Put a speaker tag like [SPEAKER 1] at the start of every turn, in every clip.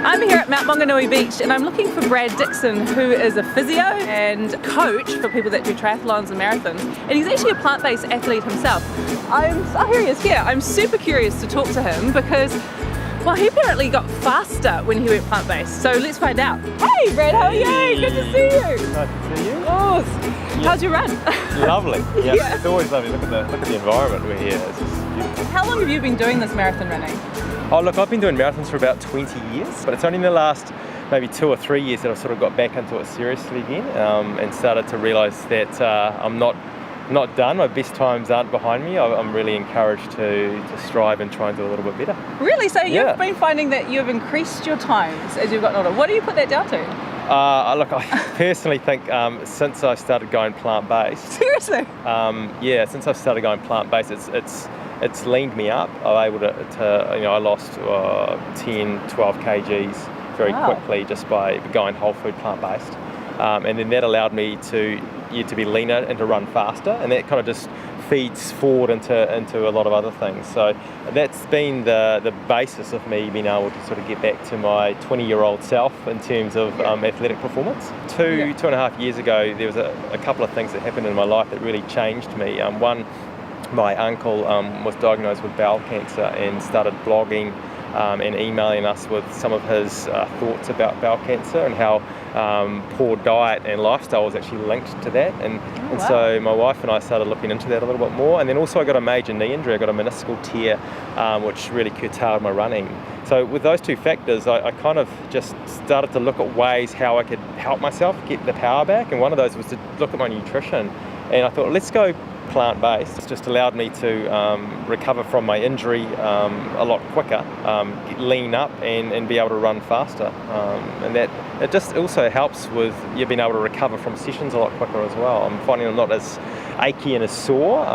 [SPEAKER 1] I'm here at Mount Maunganui Beach and I'm looking for Brad Dixon, who is a physio and coach for people that do triathlons and marathons. And he's actually a plant-based athlete himself. Here he is here. I'm super curious to talk to him because, well, he apparently got faster when he went plant-based. So let's find out. Hey Brad, how are you? Good to see you.
[SPEAKER 2] Nice to see you.
[SPEAKER 1] Oh, how's your run?
[SPEAKER 2] Lovely. Yeah,
[SPEAKER 1] Yeah.
[SPEAKER 2] It's always lovely. Look at the environment we're here. It's just beautiful.
[SPEAKER 1] How long have you been doing this marathon running?
[SPEAKER 2] Oh look, I've been doing marathons for about 20 years, but it's only in the last maybe 2 or 3 years that I've sort of got back into it seriously again, and started to realise that I'm not done. My best times aren't behind me. I'm really encouraged to strive and try and do a little bit better.
[SPEAKER 1] Really? So
[SPEAKER 2] Yeah.
[SPEAKER 1] you've been finding that you've increased your times as you've gotten older. What do you put that down to?
[SPEAKER 2] Look, I personally think since I started going plant-based,
[SPEAKER 1] Seriously?
[SPEAKER 2] since I've started going plant-based, it's leaned me up. I'm able to I lost 10, 12 kgs very
[SPEAKER 1] Wow.
[SPEAKER 2] quickly just by going whole food plant-based. And then that allowed me to be leaner and to run faster, and that kind of just feeds forward into a lot of other things. So that's been the basis of me being able to sort of get back to my 20-year-old self in terms of athletic performance. Two and a half years ago, there was a couple of things that happened in my life that really changed me. One, my uncle was diagnosed with bowel cancer and started blogging and emailing us with some of his thoughts about bowel cancer and how poor diet and lifestyle was actually linked to that. And so my wife and I started looking into that a little bit more. And then also I got a major knee injury. I got a meniscal tear, which really curtailed my running. So with those two factors, I kind of just started to look at ways how I could help myself get the power back. And one of those was to look at my nutrition. And I thought, let's go plant-based. It's just allowed me to recover from my injury a lot quicker, lean up and be able to run faster. And that it just also helps with you being able to recover from sessions a lot quicker as well. I'm finding I'm not as achy and as sore.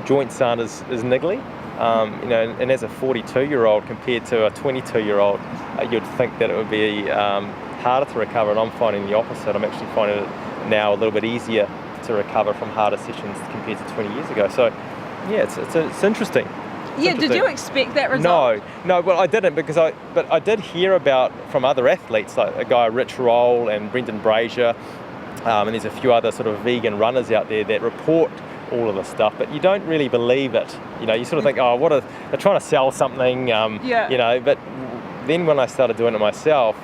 [SPEAKER 2] Joints aren't as niggly. And as a 42-year-old compared to a 22-year-old, you'd think that it would be harder to recover, and I'm finding the opposite. I'm actually finding it now a little bit easier to recover from harder sessions compared to 20 years ago. So yeah, it's interesting.
[SPEAKER 1] Did you expect that result?
[SPEAKER 2] No, well I didn't, but I did hear about from other athletes like a guy Rich Roll and Brendan Brazier, and there's a few other sort of vegan runners out there that report all of this stuff, but you don't really believe it. You sort of think, they're trying to sell something, but then when I started doing it myself,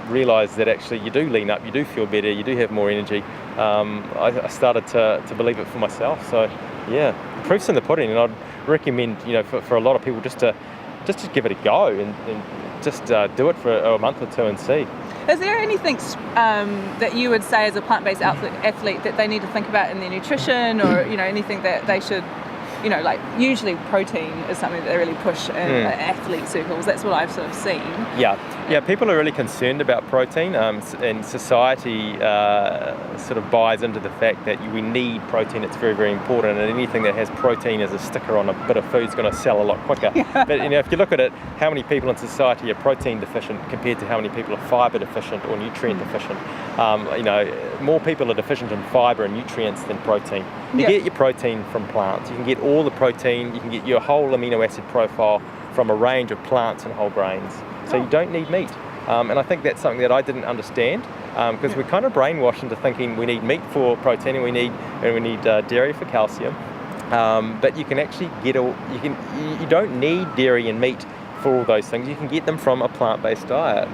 [SPEAKER 2] realised that actually you do lean up, you do feel better, you do have more energy. I started to believe it for myself. So yeah, proof's in the pudding, and I'd recommend for a lot of people just to give it a go and just do it for a month or two and see.
[SPEAKER 1] Is there anything that you would say as a plant-based athlete that they need to think about in their nutrition, or anything that they should, like usually protein is something that they really push in athlete circles. That's what I've sort of seen. Yeah, people are really concerned about protein, and society sort of buys into the fact that we need protein. It's very, very important, and anything that has protein as a sticker on a bit of food is going to sell a lot quicker. But if you look at it, how many people in society are protein deficient compared to how many people are fibre deficient or nutrient deficient? More people are deficient in fibre and nutrients than protein. You get your protein from plants. You can get all the protein. You can get your whole amino acid profile from a range of plants and whole grains. So you don't need meat. And I think that's something that I didn't understand, because we're kind of brainwashed into thinking we need meat for protein and we need dairy for calcium. But you can actually you don't need dairy and meat for all those things. You can get them from a plant-based diet.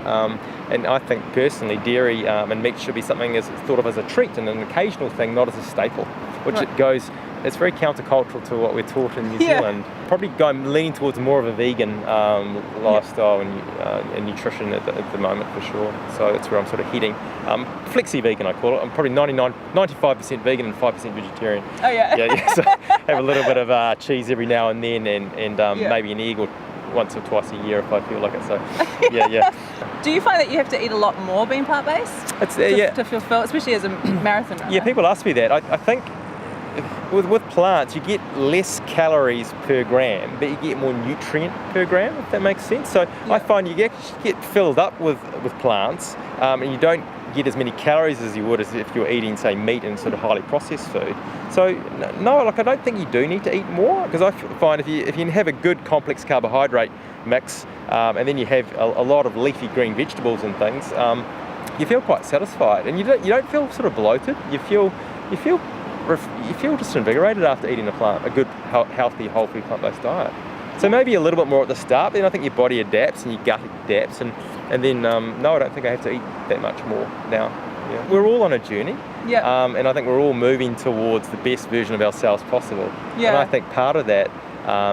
[SPEAKER 1] And I think personally dairy and meat should be something thought of as a treat and an occasional thing, not as a staple, which it's very countercultural to what we're taught in New Zealand. Probably leaning towards more of a vegan lifestyle and nutrition at the moment for sure. So that's where I'm sort of heading. Flexi-vegan I call it. I'm probably 95% vegan and 5% vegetarian. Oh yeah.
[SPEAKER 2] So have a little bit of cheese every now and then and maybe an egg or once or twice a year if I feel like it. So yeah.
[SPEAKER 1] Do you find that you have to eat a lot more being plant-based to feel full, especially as a marathon runner?
[SPEAKER 2] Yeah, people ask me that. I think with plants you get less calories per gram, but you get more nutrient per gram, if that makes sense. So I find you get filled up with plants, and you don't get as many calories as you would as if you're eating, say, meat and sort of highly processed food. So no, like I don't think you do need to eat more, because I find if you have a good complex carbohydrate mix, and then you have a lot of leafy green vegetables and things, you feel quite satisfied, and you don't feel sort of bloated. You feel just invigorated after eating a good, healthy, whole food plant-based diet. So maybe a little bit more at the start, then I think your body adapts and your gut adapts, and then no, I don't think I have to eat that much more now. Yeah. We're all on a journey, and I think we're all moving towards the best version of ourselves possible. Yeah. And I think part of that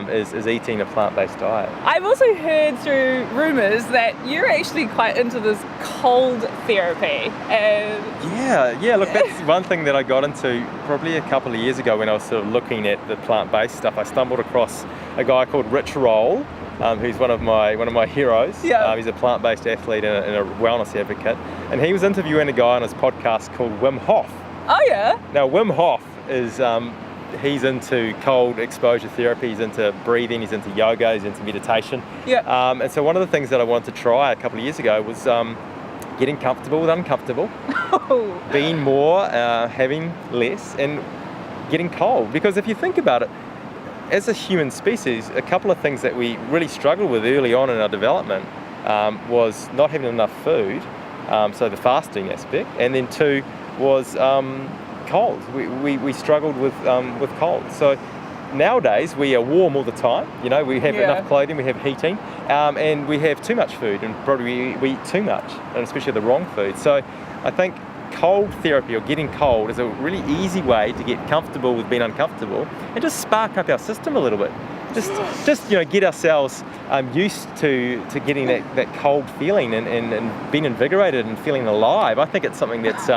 [SPEAKER 2] is eating a plant-based diet.
[SPEAKER 1] I've also heard through rumours that you're actually quite into this cold therapy.
[SPEAKER 2] Yeah, look, that's one thing that I got into probably a couple of years ago when I was sort of looking at the plant-based stuff. I stumbled across a guy called Rich Roll, who's one of my heroes. Yeah. He's a plant-based athlete and a wellness advocate. And he was interviewing a guy on his podcast called Wim Hof.
[SPEAKER 1] Oh, yeah?
[SPEAKER 2] Now, Wim Hof is... he's into cold exposure therapy, he's into breathing, he's into yoga, he's into meditation. Yeah. And so one of the things that I wanted to try a couple of years ago was getting comfortable with uncomfortable, being more, having less, and getting cold. Because if you think about it, as a human species, a couple of things that we really struggled with early on in our development was not having enough food, so the fasting aspect, and then two was cold. We struggled with cold. So nowadays we are warm all the time. You know, we have enough clothing, we have heating, and we have too much food, and probably we eat too much, and especially the wrong food. So I think cold therapy, or getting cold, is a really easy way to get comfortable with being uncomfortable and just spark up our system a little bit. Just get ourselves used to getting that cold feeling and being invigorated and feeling alive. I think it's something that's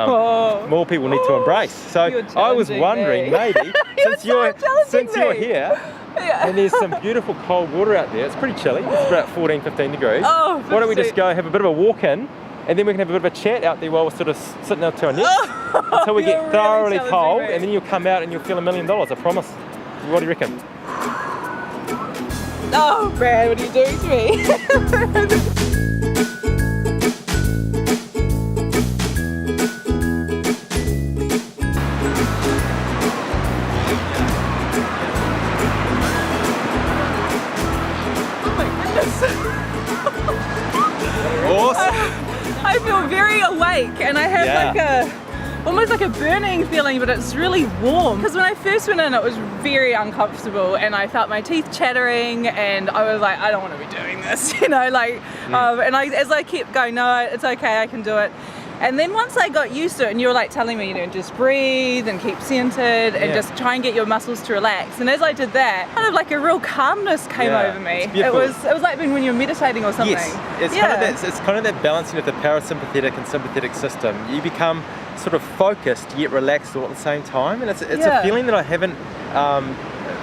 [SPEAKER 2] more people need to embrace. So I was wondering, maybe since you're here, and there's some beautiful cold water out there. It's pretty chilly. It's about 14, 15 degrees. Why don't we just go have a bit of a walk in, and then we can have a bit of a chat out there while we're sort of sitting up to our necks until we get thoroughly cold, and then you'll come out and you'll feel $1 million. I promise. What do you reckon?
[SPEAKER 1] Oh, Brad, what are you doing to me? Oh my goodness.
[SPEAKER 2] Awesome.
[SPEAKER 1] I feel very awake, and I have almost like a burning feeling, but it's really warm. Because when I first went in, it was very uncomfortable, and I felt my teeth chattering, and I was like, I don't want to be doing this, and as I kept going, no, it's okay, I can do it. And then once I got used to it, and you were like telling me, just breathe and keep centered and just try and get your muscles to relax. And as I did that, kind of like a real calmness came over me. It was like when you're meditating or something.
[SPEAKER 2] Yes, it's kind of that balancing of the parasympathetic and sympathetic system. You become sort of focused yet relaxed all at the same time, and it's a feeling that I haven't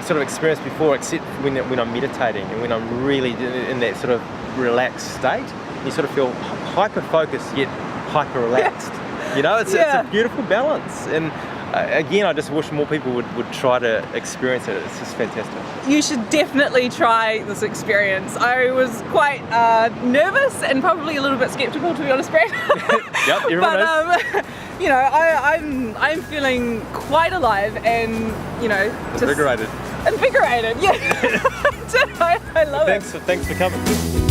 [SPEAKER 2] sort of experienced before, except when I'm meditating and when I'm really in that sort of relaxed state. You sort of feel hyper focused yet hyper relaxed. It's a beautiful balance, and again, I just wish more people would try to experience it. It's just fantastic.
[SPEAKER 1] You should definitely try this experience. I was quite nervous and probably a little bit skeptical, to be honest, Brad.
[SPEAKER 2] Yep, everyone is.
[SPEAKER 1] I'm feeling quite alive and
[SPEAKER 2] invigorated.
[SPEAKER 1] Yeah. I love it.
[SPEAKER 2] Thanks for coming.